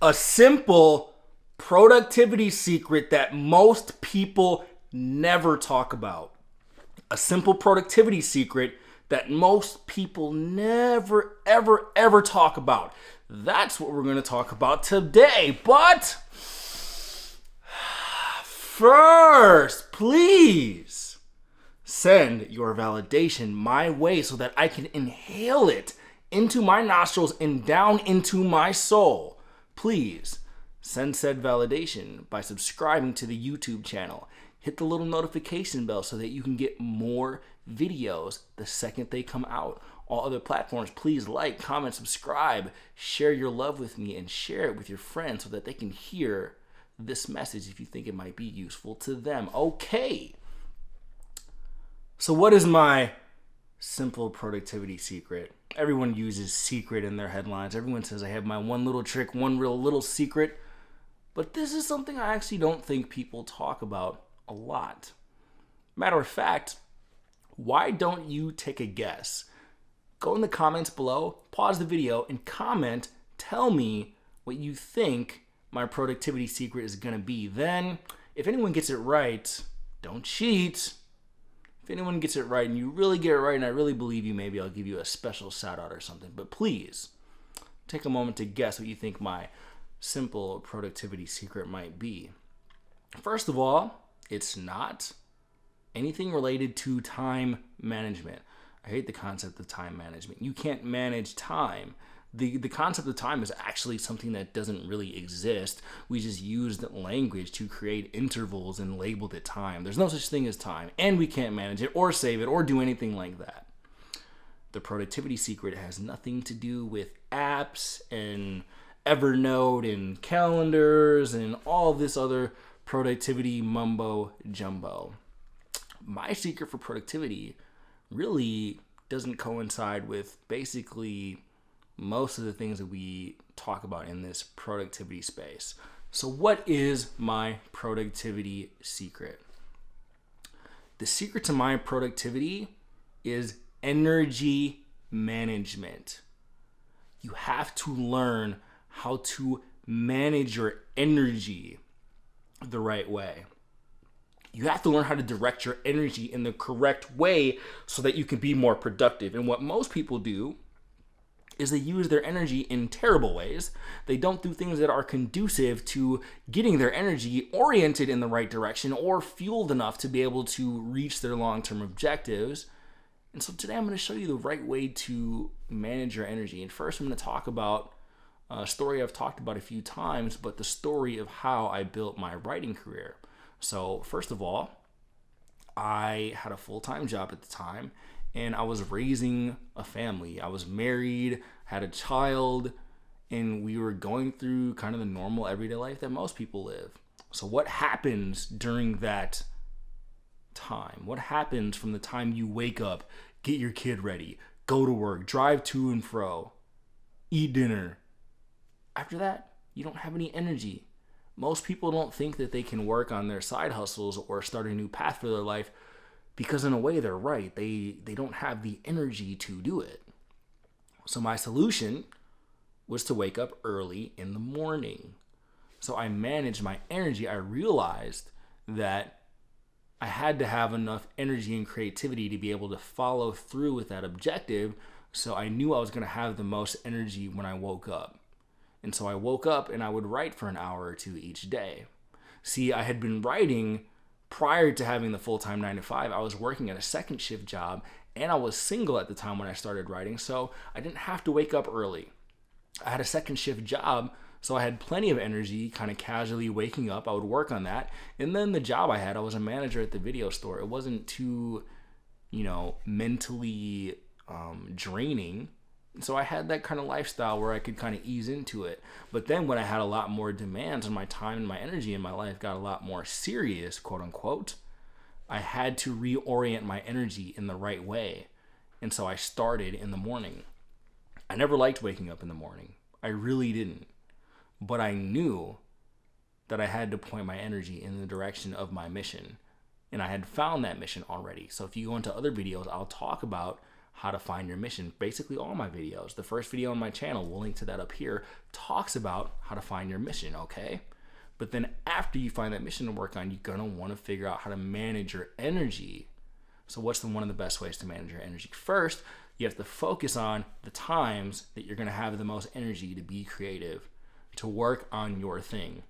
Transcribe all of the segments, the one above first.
A simple productivity secret that most people never talk about. A simple productivity secret that most people never, ever, ever talk about. That's what we're going to talk about today. But first, please send your validation my way so that I can inhale it into my nostrils and down into my soul. Please send said validation by subscribing to the YouTube channel. Hit the little notification bell so that you can get more videos the second they come out. All other platforms, please like, comment, subscribe, share your love with me, and share it with your friends so that they can hear this message if you think it might be useful to them. Okay. So what is my simple productivity secret? Everyone uses secret in their headlines. Everyone says I have my one little trick, one real little secret. But this is something I actually don't think people talk about a lot. Matter of fact, why don't you take a guess? Go in the comments below, pause the video, and comment. Tell me what you think my productivity secret is going to be. Then, if anyone gets it right, don't cheat. If anyone gets it right and you really get it right and I really believe you, maybe I'll give you a special shout out or something. But please, take a moment to guess what you think my simple productivity secret might be. First of all, it's not anything related to time management. I hate the concept of time management. You can't manage time. The concept of time is actually something that doesn't really exist. We just used language to create intervals and labeled it time. There's no such thing as time, and we can't manage it or save it or do anything like that. The productivity secret has nothing to do with apps and Evernote and calendars and all this other productivity mumbo jumbo. My secret for productivity really doesn't coincide with basically most of the things that we talk about in this productivity space. So what is my productivity secret? The secret to my productivity is energy management. You have to learn how to manage your energy the right way. You have to learn how to direct your energy in the correct way so that you can be more productive. And what most people do is they use their energy in terrible ways. They don't do things that are conducive to getting their energy oriented in the right direction or fueled enough to be able to reach their long-term objectives. And so today I'm going to show you the right way to manage your energy. And first I'm going to talk about a story I've talked about a few times, but the story of how I built my writing career. So first of all, I had a full-time job at the time, and I was raising a family. I was married, had a child, and we were going through kind of the normal everyday life that most people live. So what happens during that time? What happens from the time you wake up, get your kid ready, go to work, drive to and fro, eat dinner? After that, you don't have any energy. Most people don't think that they can work on their side hustles or start a new path for their life because in a way they're right. They don't have the energy to do it. So my solution was to wake up early in the morning. So I managed my energy. I realized that I had to have enough energy and creativity to be able to follow through with that objective. So I knew I was going to have the most energy when I woke up. And so I woke up and I would write for an hour or two each day. See, I had been writing prior to having the full-time 9-to-5. I was working at a second shift job and I was single at the time when I started writing. So I didn't have to wake up early. I had a second shift job, so I had plenty of energy, kind of casually waking up. I would work on that. And then the job I had, I was a manager at the video store. It wasn't too, mentally draining. So I had that kind of lifestyle where I could kind of ease into it. But then when I had a lot more demands on my time and my energy and my life got a lot more serious, quote unquote, I had to reorient my energy in the right way. And so I started in the morning. I never liked waking up in the morning. I really didn't. But I knew that I had to point my energy in the direction of my mission. And I had found that mission already. So if you go into other videos, I'll talk about how to find your mission. Basically all my videos. The first video on my channel, we'll link to that up here, talks about how to find your mission, okay? But then after you find that mission to work on, you're gonna wanna figure out how to manage your energy. So what's one of the best ways to manage your energy? First, you have to focus on the times that you're gonna have the most energy to be creative, to work on your thing.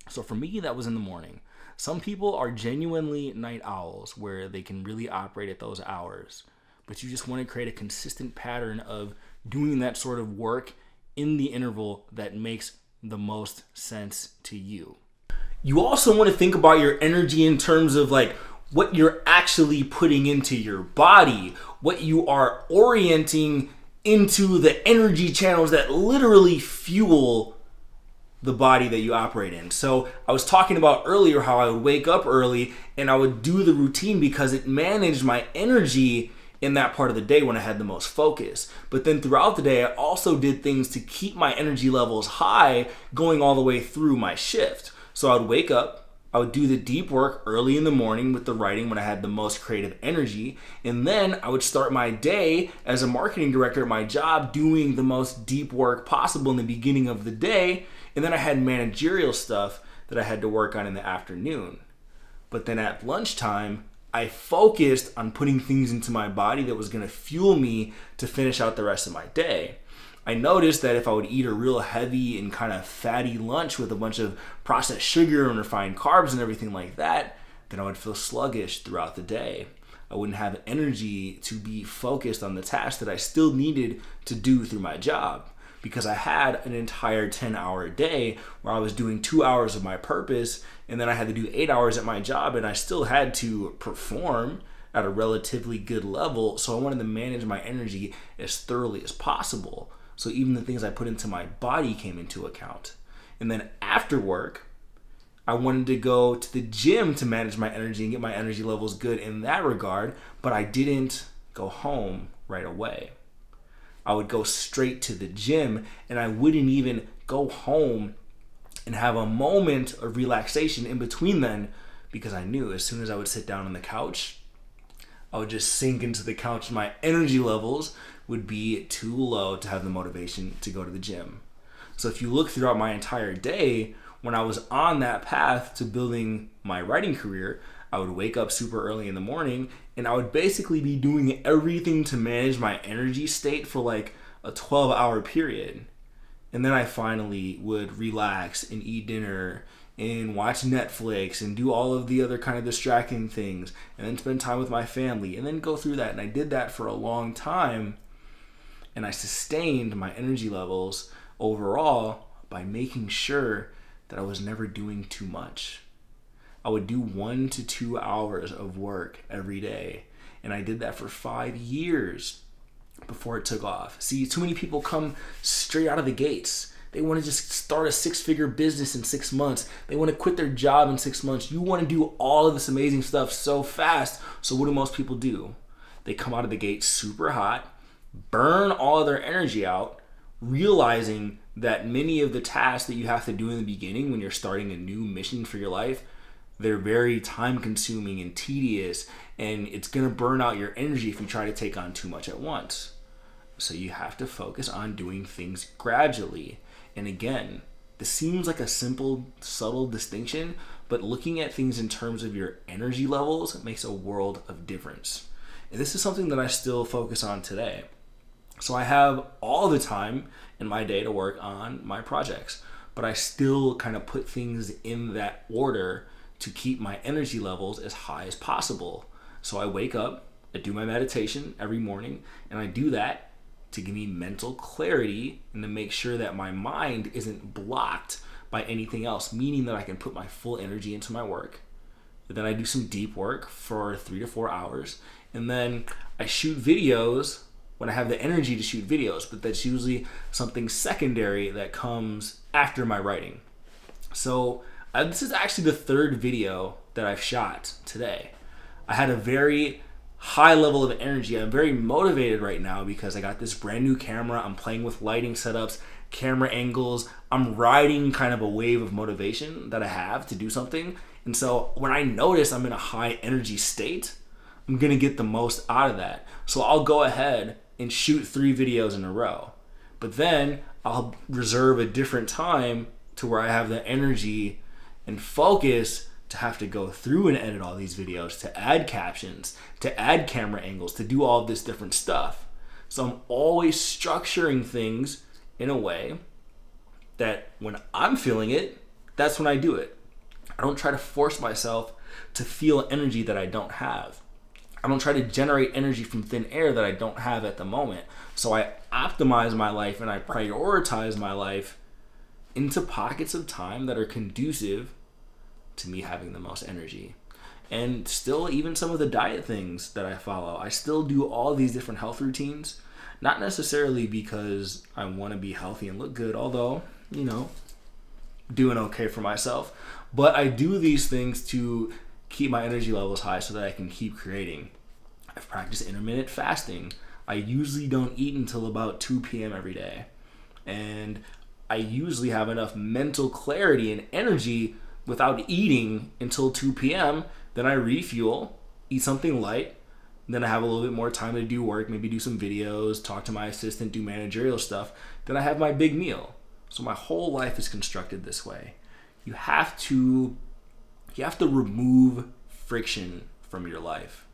So for me, that was in the morning. Some people are genuinely night owls where they can really operate at those hours, but you just want to create a consistent pattern of doing that sort of work in the interval that makes the most sense to you. You also want to think about your energy in terms of like what you're actually putting into your body, what you are orienting into the energy channels that literally fuel the body that you operate in. So I was talking about earlier how I would wake up early and I would do the routine because it managed my energy in that part of the day when I had the most focus. But then throughout the day, I also did things to keep my energy levels high going all the way through my shift. So I would wake up, I would do the deep work early in the morning with the writing when I had the most creative energy. And then I would start my day as a marketing director at my job doing the most deep work possible in the beginning of the day. And then I had managerial stuff that I had to work on in the afternoon. But then at lunchtime, I focused on putting things into my body that was going to fuel me to finish out the rest of my day. I noticed that if I would eat a real heavy and kind of fatty lunch with a bunch of processed sugar and refined carbs and everything like that, then I would feel sluggish throughout the day. I wouldn't have energy to be focused on the task that I still needed to do through my job, because I had an entire 10-hour day where I was doing 2 hours of my purpose, and then I had to do 8 hours at my job, and I still had to perform at a relatively good level. So I wanted to manage my energy as thoroughly as possible. So even the things I put into my body came into account. And then after work, I wanted to go to the gym to manage my energy and get my energy levels good in that regard, but I didn't go home right away. I would go straight to the gym, and I wouldn't even go home and have a moment of relaxation in between then, because I knew as soon as I would sit down on the couch, I would just sink into the couch and my energy levels would be too low to have the motivation to go to the gym. So if you look throughout my entire day, when I was on that path to building my writing career, I would wake up super early in the morning and I would basically be doing everything to manage my energy state for like a 12-hour period. And then I finally would relax and eat dinner and watch Netflix and do all of the other kind of distracting things and then spend time with my family and then go through that. And I did that for a long time, and I sustained my energy levels overall by making sure that I was never doing too much. I would do 1 to 2 hours of work every day, and I did that for 5 years before it took off. See, too many people come straight out of the gates. They want to just start a 6-figure business in 6 months. They want to quit their job in 6 months. You want to do all of this amazing stuff so fast. So what do most people do? They come out of the gate super hot, burn all of their energy out, realizing that many of the tasks that you have to do in the beginning when you're starting a new mission for your life, they're very time consuming and tedious, and it's going to burn out your energy if you try to take on too much at once. So you have to focus on doing things gradually. And again, this seems like a simple, subtle distinction, but looking at things in terms of your energy levels makes a world of difference. And this is something that I still focus on today. So I have all the time in my day to work on my projects, but I still kind of put things in that order to keep my energy levels as high as possible. So I wake up, I do my meditation every morning, and I do that to give me mental clarity and to make sure that my mind isn't blocked by anything else, meaning that I can put my full energy into my work. And then I do some deep work for 3 to 4 hours, and then I shoot videos when I have the energy to shoot videos, but that's usually something secondary that comes after my writing. So this is actually the 3rd video that I've shot today. I had a very high level of energy. I'm very motivated right now because I got this brand new camera. I'm playing with lighting setups, camera angles. I'm riding kind of a wave of motivation that I have to do something. And so when I notice I'm in a high energy state, I'm going to get the most out of that. So I'll go ahead and shoot 3 videos in a row. But then I'll reserve a different time to where I have the energy and focus to have to go through and edit all these videos, to add captions, to add camera angles, to do all this different stuff. So I'm always structuring things in a way that when I'm feeling it, that's when I do it. I don't try to force myself to feel energy that I don't have. I don't try to generate energy from thin air that I don't have at the moment. So I optimize my life and I prioritize my life into pockets of time that are conducive to me having the most energy. And still, even some of the diet things that I follow, I still do all these different health routines, not necessarily because I want to be healthy and look good, although, doing okay for myself, but I do these things to keep my energy levels high so that I can keep creating. I've practiced intermittent fasting. I usually don't eat until about 2 p.m. every day. And I usually have enough mental clarity and energy without eating until 2 p.m. Then I refuel, eat something light. Then I have a little bit more time to do work, maybe do some videos, talk to my assistant, do managerial stuff. Then I have my big meal. So my whole life is constructed this way. You have to remove friction from your life.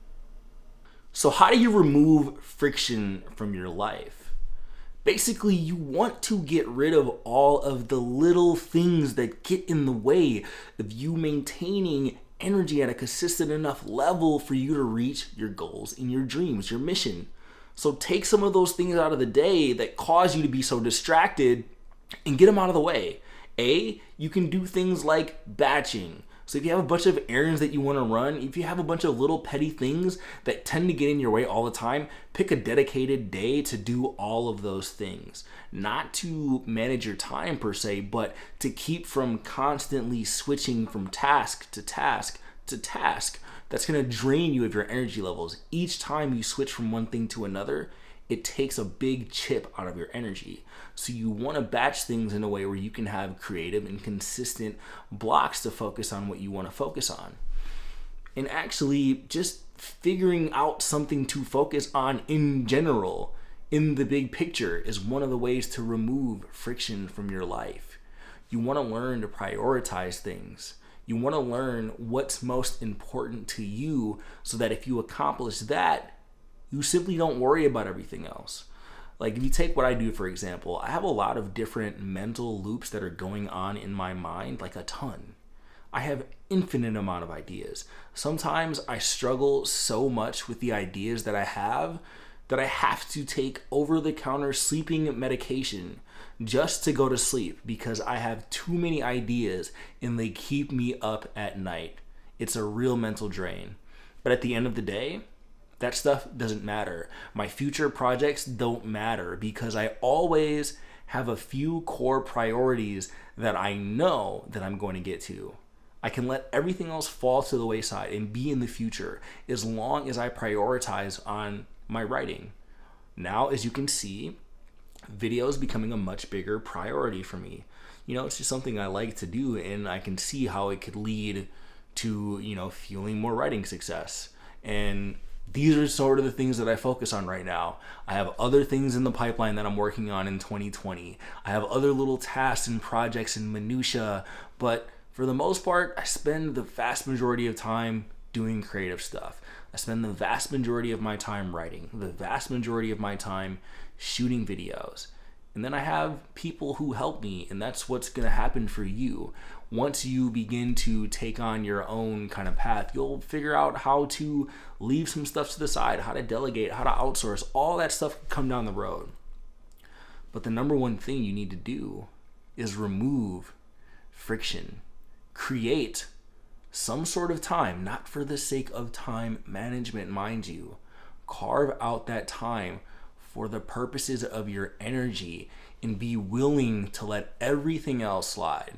So how do you remove friction from your life? Basically, you want to get rid of all of the little things that get in the way of you maintaining energy at a consistent enough level for you to reach your goals and your dreams, your mission. So take some of those things out of the day that cause you to be so distracted and get them out of the way. You can do things like batching. So if you have a bunch of errands that you want to run, if you have a bunch of little petty things that tend to get in your way all the time, pick a dedicated day to do all of those things. Not to manage your time per se, but to keep from constantly switching from task to task to task. That's going to drain you of your energy levels. Each time you switch from one thing to another, it takes a big chip out of your energy. So you want to batch things in a way where you can have creative and consistent blocks to focus on what you want to focus on. And actually just figuring out something to focus on in general, in the big picture, is one of the ways to remove friction from your life. You want to learn to prioritize things. You want to learn what's most important to you so that if you accomplish that, you simply don't worry about everything else. Like if you take what I do, for example, I have a lot of different mental loops that are going on in my mind, like a ton. I have infinite amount of ideas. Sometimes I struggle so much with the ideas that I have to take over-the-counter sleeping medication just to go to sleep because I have too many ideas and they keep me up at night. It's a real mental drain. But at the end of the day, that stuff doesn't matter. My future projects don't matter because I always have a few core priorities that I know that I'm going to get to. I can let everything else fall to the wayside and be in the future as long as I prioritize on my writing. Now, as you can see, video is becoming a much bigger priority for me. It's just something I like to do, and I can see how it could lead to, fueling more writing success. And these are sort of the things that I focus on right now. I have other things in the pipeline that I'm working on in 2020. I have other little tasks and projects and minutia, but for the most part, I spend the vast majority of time doing creative stuff. I spend the vast majority of my time writing, the vast majority of my time shooting videos. And then I have people who help me, and that's what's going to happen for you. Once you begin to take on your own kind of path, you'll figure out how to leave some stuff to the side, how to delegate, how to outsource. All that stuff can come down the road. But the number one thing you need to do is remove friction. Create some sort of time, not for the sake of time management, mind you. Carve out that time for the purposes of your energy and be willing to let everything else slide.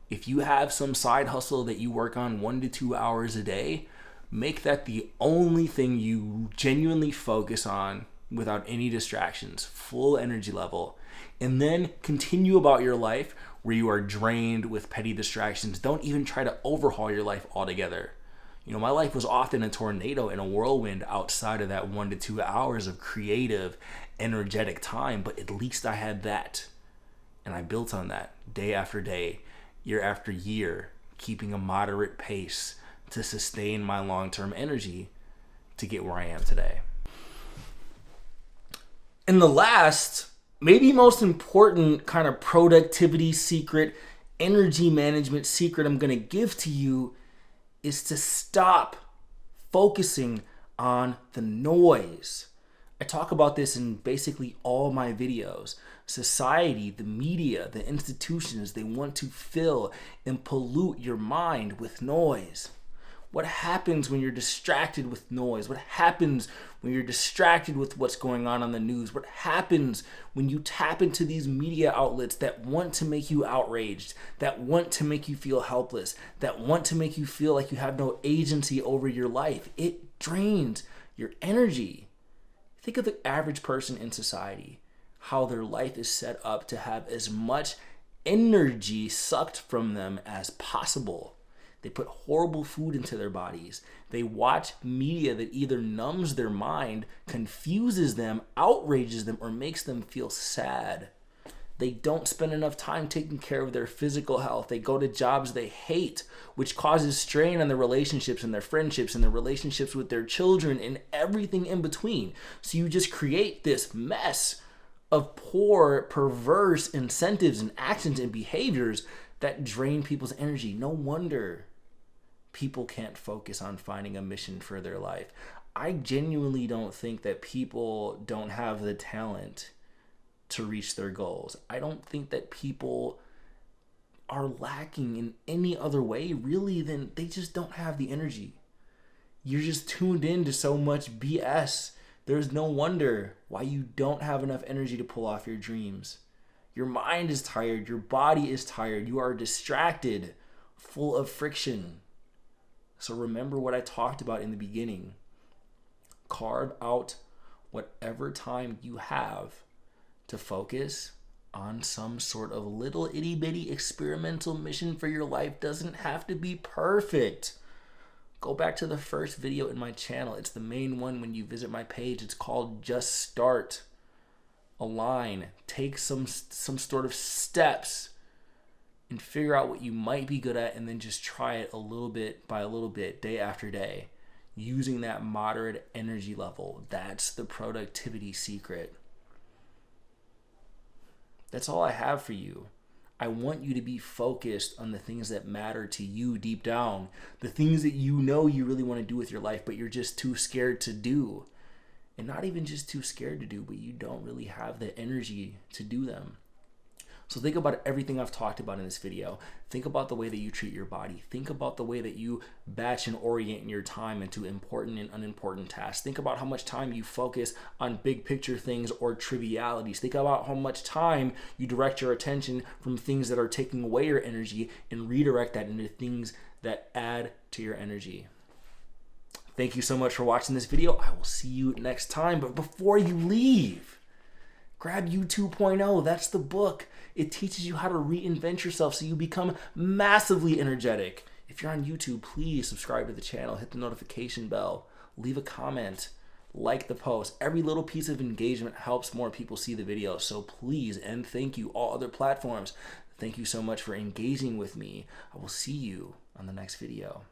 If you have some side hustle that you work on 1 to 2 hours a day, make that the only thing you genuinely focus on without any distractions, full energy level, and then continue about your life where you are drained with petty distractions. Don't even try to overhaul your life altogether. You know, my life was often a tornado and a whirlwind outside of that 1 to 2 hours of creative, energetic time, but at least I had that. And I built on that day after day, year after year, keeping a moderate pace to sustain my long-term energy to get where I am today. And the last, maybe most important kind of productivity secret, energy management secret I'm going to give to you is to stop focusing on the noise. I talk about this in basically all my videos. Society, the media, the institutions, they want to fill and pollute your mind with noise. What happens when you're distracted with noise? What happens when you're distracted with what's going on the news? What happens when you tap into these media outlets that want to make you outraged, that want to make you feel helpless, that want to make you feel like you have no agency over your life? It drains your energy. Think of the average person in society, how their life is set up to have as much energy sucked from them as possible. They put horrible food into their bodies. They watch media that either numbs their mind, confuses them, outrages them, or makes them feel sad. They don't spend enough time taking care of their physical health. They go to jobs they hate, which causes strain on their relationships and their friendships and their relationships with their children and everything in between. So you just create this mess of poor, perverse incentives and actions and behaviors that drain people's energy. No wonder people can't focus on finding a mission for their life. I genuinely don't think that people don't have the talent to reach their goals. I don't think that people are lacking in any other way really than they just don't have the energy. You're just tuned in to so much BS. There's no wonder why you don't have enough energy to pull off your dreams. Your mind is tired. Your body is tired. You are distracted, full of friction. So remember what I talked about in the beginning. Carve out whatever time you have to focus on some sort of little itty bitty experimental mission for your life. Doesn't have to be perfect. Go back to the first video in my channel. It's the main one when you visit my page. It's called Just Start. Align. Take some sort of steps and figure out what you might be good at, and then just try it a little bit by a little bit, day after day, using that moderate energy level. That's the productivity secret. That's all I have for you. I want you to be focused on the things that matter to you deep down, the things that you know you really want to do with your life, but you're just too scared to do. And not even just too scared to do, but you don't really have the energy to do them. So think about everything I've talked about in this video. Think about the way that you treat your body. Think about the way that you batch and orient your time into important and unimportant tasks. Think about how much time you focus on big picture things or trivialities. Think about how much time you direct your attention from things that are taking away your energy and redirect that into things that add to your energy. Thank you so much for watching this video. I will see you next time. But before you leave, grab You 2.0. That's the book. It teaches you how to reinvent yourself so you become massively energetic. If you're on YouTube, please subscribe to the channel, hit the notification bell, leave a comment, like the post. Every little piece of engagement helps more people see the video. So please, and thank you, all other platforms. Thank you so much for engaging with me. I will see you on the next video.